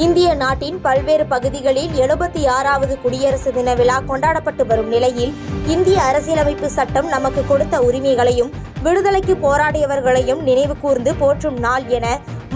இந்திய நாட்டின் பல்வேறு பகுதிகளில் 76வது குடியரசு தின விழா கொண்டாடப்பட்டு வரும் நிலையில் இந்திய அரசியலமைப்பு சட்டம் நமக்கு கொடுத்த உரிமைகளையும் விடுதலைக்கு போராடியவர்களையும் நினைவு கூர்ந்து போற்றும் நாள் என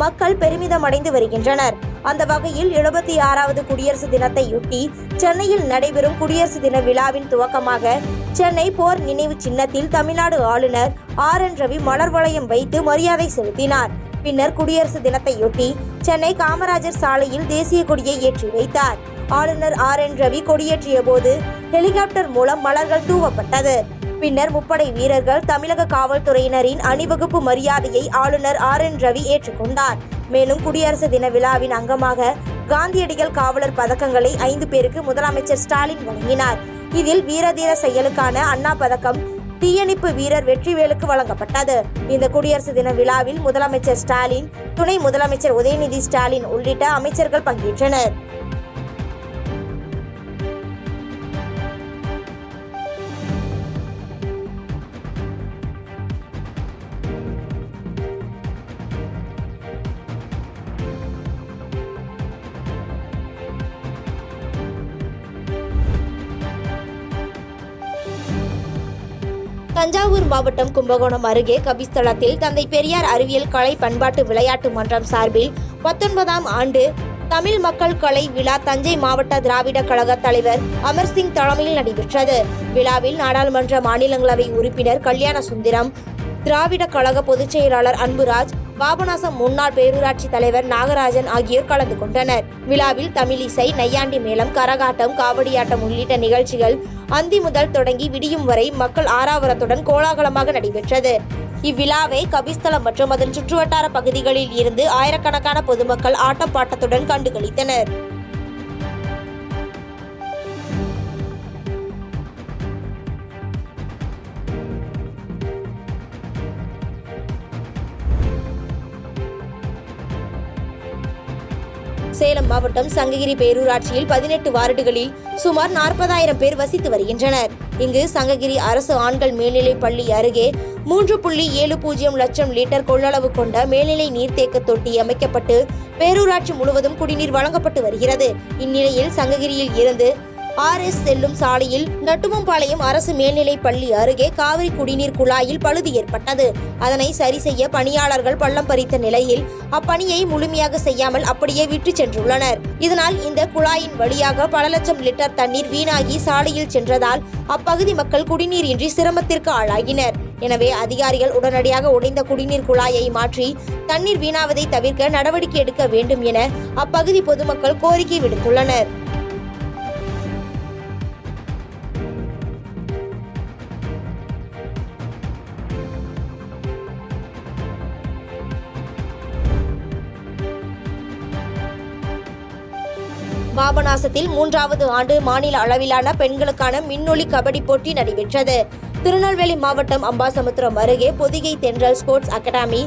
மக்கள் பெருமிதமடைந்து வருகின்றனர். அந்த வகையில் 76வது குடியரசு தினத்தையொட்டி சென்னையில் நடைபெறும் குடியரசு தின விழாவின் துவக்கமாக சென்னை போர் நினைவு சின்னத்தில் தமிழ்நாடு ஆளுநர் RN ரவி மலர் வளையம் வைத்து மரியாதை செலுத்தினார். பின்னர் குடியரசு தினத்தையொட்டி சென்னை காமராஜர் சாலையில் தேசிய கொடியை ஏற்றி வைத்தார். ஆளுநர் RN ரவி கொடியேற்றிய போது ஹெலிகாப்டர் மூலம் மலர்கள் தூவப்பட்டது. பின்னர் முப்படை வீரர்கள், தமிழக காவல்துறையினரின் அணிவகுப்பு மரியாதையை ஆளுநர் RN ரவி ஏற்றுக்கொண்டார். மேலும் குடியரசு தின விழாவின் அங்கமாக காந்தியடிகள் காவலர் பதக்கங்களை 5 பேருக்கு முதலமைச்சர் ஸ்டாலின் வழங்கினார். இதில் வீரதீர செயலுக்கான அண்ணா பதக்கம் தீயணைப்பு வீரர் வெற்றிவேலுக்கு வழங்கப்பட்டது. இந்த குடியரசு தின விழாவில் முதலமைச்சர் ஸ்டாலின், துணை முதலமைச்சர் உதயநிதி ஸ்டாலின் உள்ளிட்ட அமைச்சர்கள் பங்கேற்றனர். தஞ்சாவூர் மாவட்டம் கும்பகோணம் அருகே கபிஸ்தலத்தில் தந்தை பெரியார் அறிவியல் கலை பண்பாட்டு விளையாட்டு மன்றம் சார்பில் 19ஆம் ஆண்டு தமிழ் மக்கள் கலை விழா தஞ்சை மாவட்ட திராவிட கழக தலைவர் அமர்சிங் தலைமையில் நடைபெற்றது. விழாவில் நாடாளுமன்ற மாநிலங்களவை உறுப்பினர் கல்யாண சுந்தரம், திராவிட கழக பொதுச் செயலாளர் அன்புராஜ், பாபநாசம் முன்னாள் பேரூராட்சி தலைவர் நாகராஜன் ஆகியோர் கலந்து கொண்டனர். விழாவில் தமிழிசை, நையாண்டி மேளம், கரகாட்டம், காவடியாட்டம் உள்ளிட்ட நிகழ்ச்சிகள் அந்தி முதல் தொடங்கி விடியும் வரை மக்கள் ஆரவாரத்துடன் கோலாகலமாக நடைபெற்றது. இவ்விழாவை கபிஸ்தலம் மற்றும் அதன் சுற்றுவட்டார பகுதிகளில் இருந்து ஆயிரக்கணக்கான பொதுமக்கள் ஆட்டம் பாட்டத்துடன் கண்டுகளித்தனர். சேலம் மாவட்டம் சங்ககிரி பேரூராட்சியில் 18 வார்டுகளில் சுமார் 40,000 பேர் வசித்து வருகின்றனர். இங்கு சங்ககிரி அரசு ஆண்கள் மேல்நிலைப் பள்ளி அருகே 3.70 லட்சம் லிட்டர் கொள்ளளவு கொண்ட மேல்நிலை நீர்த்தேக்க தொட்டி அமைக்கப்பட்டு பேரூராட்சி முழுவதும் குடிநீர் வழங்கப்பட்டு வருகிறது. இந்நிலையில் சங்ககிரியில் இருந்து RS செல்லும் சாலையில் நட்டுமம்பாளையம் அரசு மேல்நிலைப் பள்ளி அருகே காவிரி குடிநீர் குழாயில் பழுது ஏற்பட்டது. அதனை சரி செய்ய பணியாளர்கள் பள்ளம் பறித்த நிலையில் அப்பணியை முழுமையாக செய்யாமல் அப்படியே விட்டு சென்றுள்ளனர். இதனால் இந்த குழாயின் வழியாக பல லட்சம் லிட்டர் தண்ணீர் வீணாகி சாலையில் சென்றதால் அப்பகுதி மக்கள் குடிநீர் இன்றி சிரமத்திற்கு ஆளாகினர். எனவே அதிகாரிகள் உடனடியாக உடைந்த குடிநீர் குழாயை மாற்றி தண்ணீர் வீணாவதை தவிர்க்க நடவடிக்கை எடுக்க வேண்டும் என அப்பகுதி பொதுமக்கள் கோரிக்கை விடுத்துள்ளனர். பாபநாசத்தில் 3வது ஆண்டு மாநில அளவிலான பெண்களுக்கான மின்னொலி கபடி போட்டி நடைபெற்றது. திருநெல்வேலி மாவட்டம் அம்பாசமுத்திரம் அருகே பொதிகை தென்றல் ஸ்போர்ட்ஸ் அகாடமி,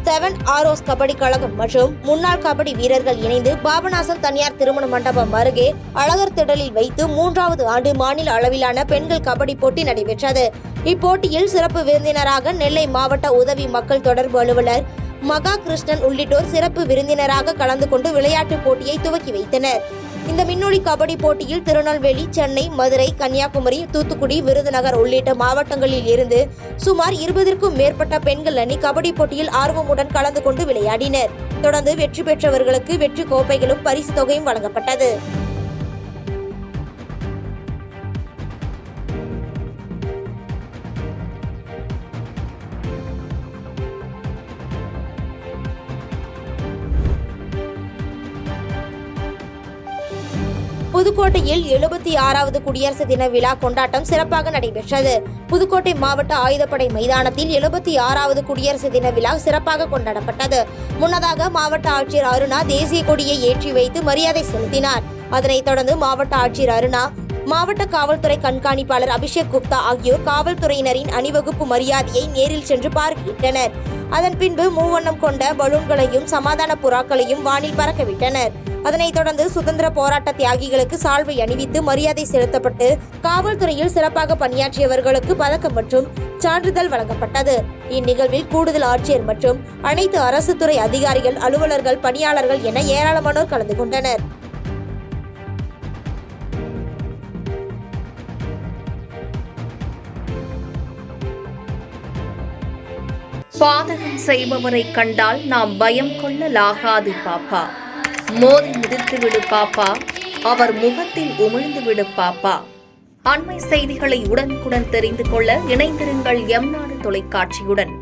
7 ஆரோஸ் கபடி கழகம் மற்றும் முன்னாள் கபடி வீரர்கள் இணைந்து பாபநாசம் தனியார் திருமண மண்டபம் அருகே அழகர் திடலில் வைத்து 3வது ஆண்டு மாநில அளவிலான பெண்கள் கபடி போட்டி நடைபெற்றது. இப்போட்டியில் சிறப்பு விருந்தினராக நெல்லை மாவட்ட உதவி மக்கள் தொடர்பு அலுவலர் மகா கிருஷ்ணன் உள்ளிட்டோர் சிறப்பு விருந்தினராக கலந்து கொண்டு விளையாட்டு போட்டியை துவக்கி வைத்தனர். இந்த மின்னொலி கபடி போட்டியில் திருநெல்வேலி, சென்னை, மதுரை, கன்னியாகுமரி, தூத்துக்குடி, விருதுநகர் உள்ளிட்ட மாவட்டங்களில் இருந்து சுமார் 20க்கும் மேற்பட்ட பெண்கள் அணி கபடி போட்டியில் ஆர்வமுடன் கலந்து கொண்டு விளையாடினர். தொடர்ந்து வெற்றி பெற்றவர்களுக்கு வெற்றி கோப்பைகளும் பரிசு தொகையும் வழங்கப்பட்டது. புதுக்கோட்டையில் 76வது குடியரசு தின விழா கொண்டாட்டம் சிறப்பாக நடைபெற்றது. புதுக்கோட்டை மாவட்ட ஆயுதப்படை மைதானத்தில் 76வது குடியரசு தின விழா சிறப்பாக கொண்டாடப்பட்டது. முன்னதாக மாவட்ட ஆட்சியர் அருணா தேசிய கொடியை ஏற்றி வைத்து மரியாதை செலுத்தினார். அதனைத் தொடர்ந்து மாவட்ட ஆட்சியர் அருணா மாவட்ட காவல்துறை கண்காணிப்பாளர் அபிஷேக் குப்தா ஆகியோர் காவல்துறையினரின் அணிவகுப்பு மரியாதையை நேரில் சென்று பார்வையிட்டனர். அதன் பின்பு மூவண்ணம் கொண்ட பலூன்களையும் சமாதான புறாக்களையும் வானில் பறக்கவிட்டனர். அதனைத் தொடர்ந்து சுதந்திர போராட்ட தியாகிகளுக்கு சால்வை அணிவித்து மரியாதை செலுத்தப்பட்டு காவல்துறையில் சிறப்பாக பணியாற்றியவர்களுக்கு பதக்கம் மற்றும் சான்றிதழ் வழங்கப்பட்டது. இந்நிகழ்வில் கூடுதல் ஆட்சியர் மற்றும் அனைத்து அரசு துறை அதிகாரிகள், அலுவலர்கள், பணியாளர்கள் என ஏராளமானோர் கலந்து கொண்டனர். பாதகம் செய்பவரை கண்டால் நாம் பயம் கொள்ளலாகாது பாப்பா. மோதி மிதித்து விடு பாப்பா, அவர் முகத்தில் உமிழ்ந்து விடு பாப்பா. அண்மை செய்திகளை உடனுக்குடன் தெரிந்து கொள்ள இணைந்திருங்கள் எம் நாடு தொலைக்காட்சியுடன்.